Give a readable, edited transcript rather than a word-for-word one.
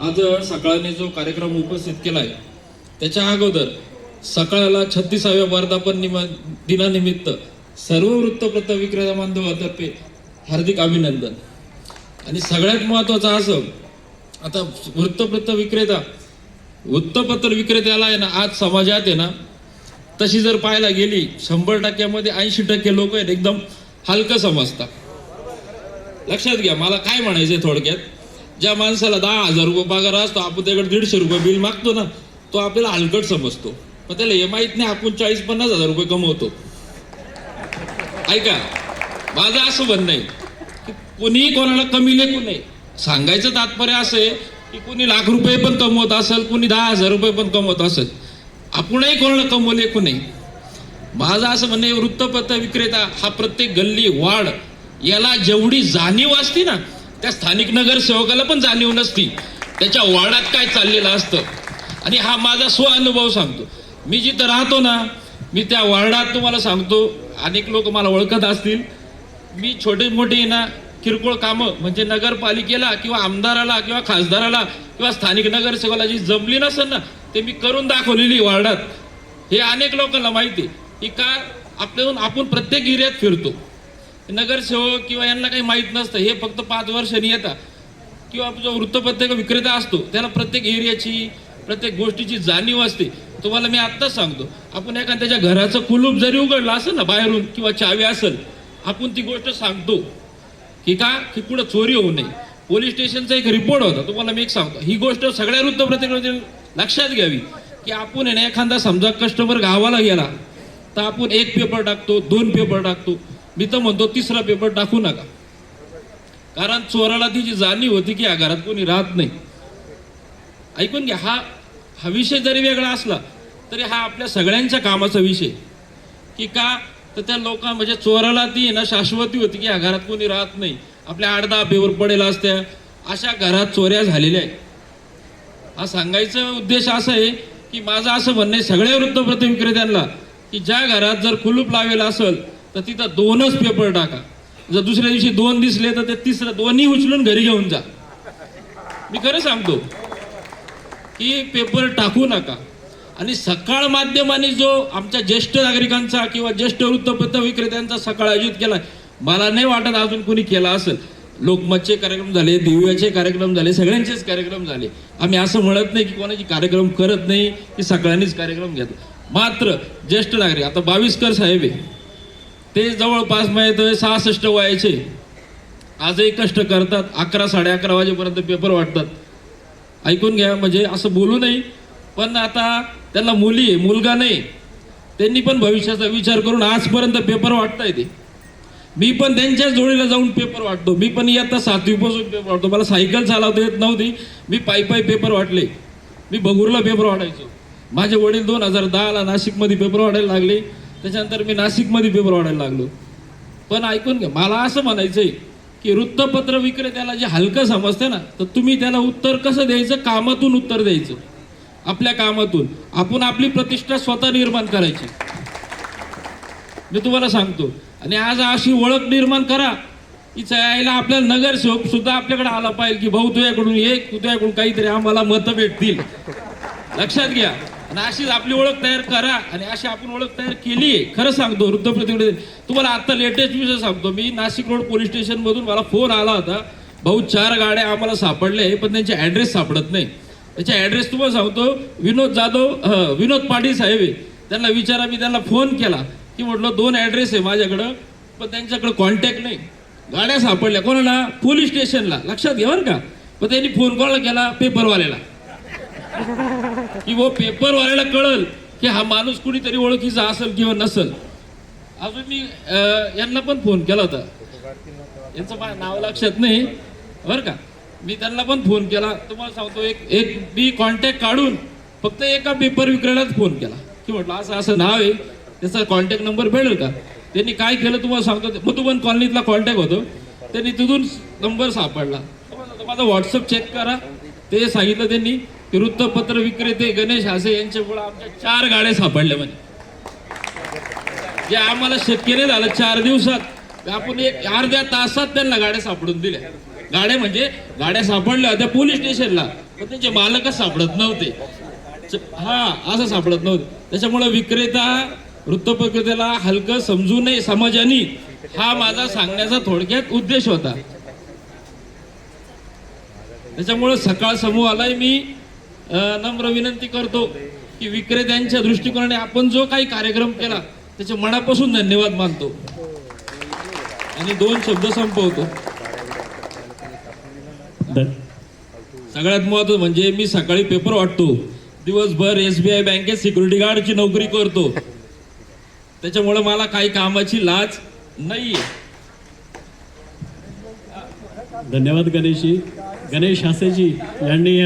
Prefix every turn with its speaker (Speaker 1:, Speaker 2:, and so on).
Speaker 1: आज सकाळने जो कार्यक्रम उपस्थित केलाय त्याच्या अगोदर सकाळला 36व्या वर्धापन दिनानिमित्त सर्व वृत्तपत्र विक्रेता बांधवांतर्फे हार्दिक अभिनंदन। आणि सगळ्यात महत्त्वाचं असं, आता वृत्तपत्र विक्रेत्याला आहे ना, आज समाजात आहे ना, तशी जर पाहायला गेली 100%मध्ये 80% लोक आहेत एकदम हलकं समजतात। लक्षात घ्या, मला काय म्हणायचंय थोडक्यात, ज्या माणसाला 10,000 रुपये पगार असतो, आपण त्याकडे 150 रुपये बिल मागतो ना, तो आपल्याला हलकट समजतो। पण त्याला हे माहित नाही आपण 40-50 हजार रुपये कमवतो। ऐका, माझं असं म्हणणं आहे की कुणी कोणाला कमी लेखू नये। सांगायचं तात्पर्य असं आहे की कुणी लाख रुपये पण कमवत असेल, कुणी 10,000 रुपये पण कमवत असेल, आपणही कोणाला कमवू लेखू नये। माझं असं म्हणणं आहे, वृत्तपत्र विक्रेता हा प्रत्येक गल्ली वार्ड याला जेवढी जाणीव असती ना, त्या स्थानिक नगरसेवकाला पण जाणीव नसती त्याच्या वार्डात काय चाललेलं असतं। आणि हा माझा स्वअनुभव सांगतो, मी जिथं राहतो ना, मी त्या वार्डात तुम्हाला सांगतो, अनेक लोक मला ओळखत असतील, मी छोटे मोठे ना किरकोळ कामं म्हणजे नगरपालिकेला किंवा आमदाराला किंवा खासदाराला किंवा स्थानिक नगरसेवकाला जी जमली नसेल ना, ते मी करून दाखवलेली वार्डात। हे अनेक लोकांना माहिती की का आपण प्रत्येक एरियात फिरतो, नगरसेवक किंवा यांना काही माहीत नसतं, हे फक्त 5 वर्षांनी येतात। किंवा जो वृत्तपत्र विक्रेता असतो त्याला प्रत्येक एरियाची प्रत्येक गोष्टीची जाणीव असते। तुम्हाला मी आत्ताच सांगतो, आपण एखाद्याच्या घराचं कुलूप जरी उघडलं असेल ना बाहेरून किंवा चावी असेल, आपण ती गोष्ट सांगतो की पुढे चोरी होऊ नये। पोलीस स्टेशनचा एक रिपोर्ट होता, तुम्हाला मी एक सांगतो, ही गोष्ट सगळ्या वृत्तपत्रांमध्ये लक्षात घ्यावी की आपण आहे ना, एखादा समजा कस्टमर गावाला गेला तर आपण 1 पेपर टाकतो, 2 पेपर टाकतो, मी तर म्हणतो 3रा पेपर टाकू नका। कारण चोराला तिची जाणीव होती की या घरात कोणी राहत नाही। ऐकून घ्या, हा विषय जरी वेगळा असला तरी हा आपल्या सगळ्यांच्या कामाचा विषय की का, तर त्या लोकांना म्हणजे चोराला ती ना शाश्वती होती की या घरात कोणी राहत नाही, आपल्या 8-10 पेपर पडेल असत्या, अशा घरात चोऱ्या झालेल्या आहेत। हा सांगायचा उद्देश असा आहे की माझं असं म्हणणं आहे सगळ्या वृत्तपत्र विक्रेत्यांना की ज्या घरात जर कुलूप लावेला असेल तर तिथं 2च पेपर टाका। जर दुसऱ्या दिवशी 2 दिसले तर ते 3रं 2ही उचलून घरी घेऊन जा। मी खरं सांगतो की पेपर टाकू नका। आणि सकाळ माध्यमाने जो आमच्या ज्येष्ठ नागरिकांचा किंवा ज्येष्ठ वृत्तपत्र विक्रेत्यांचा सकाळ आयोजित केला, मला नाही वाटत अजून कोणी केला असेल। लोकमतचे कार्यक्रम झाले, दिव्याचे कार्यक्रम झाले, सगळ्यांचेच कार्यक्रम झाले। आम्ही असं म्हणत नाही की कोणाची कार्यक्रम करत नाही की सगळ्यांनीच कार्यक्रम घेतला, मात्र ज्येष्ठ नागरिक, आता 22कर साहेब आहे, ते जवळपास माहिती 66 वयाचे, आजही कष्ट करतात, 11-11:30 वाजेपर्यंत पेपर वाटतात। ऐकून घ्या, म्हणजे असं बोलू नाही, पण आता त्यांना मुली आहे, मुलगा नाही, त्यांनी पण भविष्याचा विचार करून आजपर्यंत पेपर वाटता येते। मी पण त्यांच्याच जोडीला जाऊन पेपर वाटतो, मी पण इयत्ता 7वी पासून पेपर वाटतो। मला सायकल चालवता येत नव्हती, मी पायी पेपर वाटले, मी भगूरला पेपर वाटायचो। माझे वडील 2010ला नाशिकमध्ये पेपर वाटायला लागले, त्याच्यानंतर मी नाशिकमध्ये पेपर वाढायला लागलो। पण ऐकून घ्या, मला असं म्हणायचंय की वृत्तपत्र विक्रेत्याला जे हलकं समजतं ना, तर तुम्ही त्याला उत्तर कसं द्यायचं, कामातून उत्तर द्यायचं, आपल्या कामातून। आपण आपली प्रतिष्ठा स्वतः निर्माण करायची, मी तुम्हाला सांगतो। आणि आज अशी ओळख निर्माण करा की यायला आपल्याला नगरसेवक सुद्धा आपल्याकडे आला पाहिजे की भाऊ तुझ्याकडून तुझ्याकडून काहीतरी आम्हाला मतं भेटतील। लक्षात घ्या, आणि अशीच आपली ओळख तयार करा। आणि अशी आपण ओळख तयार केली आहे, खरं सांगतो वृत्तपत्र तुम्हाला आता लेटेस्ट विषय सांगतो, मी नाशिक रोड पोलीस स्टेशन मधून मला फोन आला होता, भाऊ 4 गाड्या आम्हाला सापडल्या पण त्यांचे ॲड्रेस सापडत नाही। त्याचे ॲड्रेस तुम्हाला सांगतो, विनोद पाटील साहेब आहे, त्यांना विचारा। मी त्यांना फोन केला की म्हटलं 2 ॲड्रेस आहे माझ्याकडं, पण त्यांच्याकडे कॉन्टॅक्ट नाही, गाड्या सापडल्या कोणाला, पोलीस स्टेशनला। लक्षात घ्या बरं का। पण त्यांनी फोन कोणाला केला, पेपरवाल्याला, की वो पेपरवाल्याला कळल की हा माणूस कुणीतरी ओळखीचा असेल किंवा नसेल। अजून मी यांना पण फोन केला होता, यांचं नाव लक्षात नाही बरं का, मी त्यांना पण फोन केला। तुम्हाला सांगतो, एक मी कॉन्टॅक्ट काढून फक्त एका पेपर विक्रेत्यालाच फोन केला की म्हटलं असं असं नाव आहे, त्याचा कॉन्टॅक्ट नंबर भेटेल का। त्यांनी काय केलं तुम्हाला सांगतो, मधुबन कॉलनीतला कॉन्टॅक्ट होतो, त्यांनी तिथून नंबर सापडला। माझा व्हॉट्सअप चेक करा, ते सांगितलं त्यांनी की वृत्तपत्र विक्रेते गणेश हासे यांच्यामुळे आमच्या 4 गाड्या सापडल्या म्हणे, जे आम्हाला शक्य नाही झालं 4 दिवसात। आपण एक अर्ध्या तासात त्यांना गाड्या सापडून दिल्या। गाड्या म्हणजे गाड्या सापडल्या होत्या पोलीस स्टेशनला, पण त्यांचे मालकच सापडत नव्हते. हा असं सापडत नव्हते. त्याच्यामुळे विक्रेता वृत्तपत्रिकेला हलकं समजू नये समाजाने, हा माझा सांगण्याचा थोडक्यात उद्देश होता. त्याच्यामुळे सकाळ समूहालाही मी नम्र विनंती करतो की विक्रेत्यांच्या दृष्टिकोनाने आपण जो काही कार्यक्रम केला त्याचे मनापासून धन्यवाद मानतो. आणि 2 शब्द संपवतो. सगळ्यात महत्त्वाचं म्हणजे मी सकाळी पेपर वाटतो, दिवसभर SBI बँकेत सिक्युरिटी गार्डची नोकरी करतो. त्याच्यामुळे मला काही कामाची लाज नाहीये.
Speaker 2: धन्यवाद गणेश हासेजी यांनी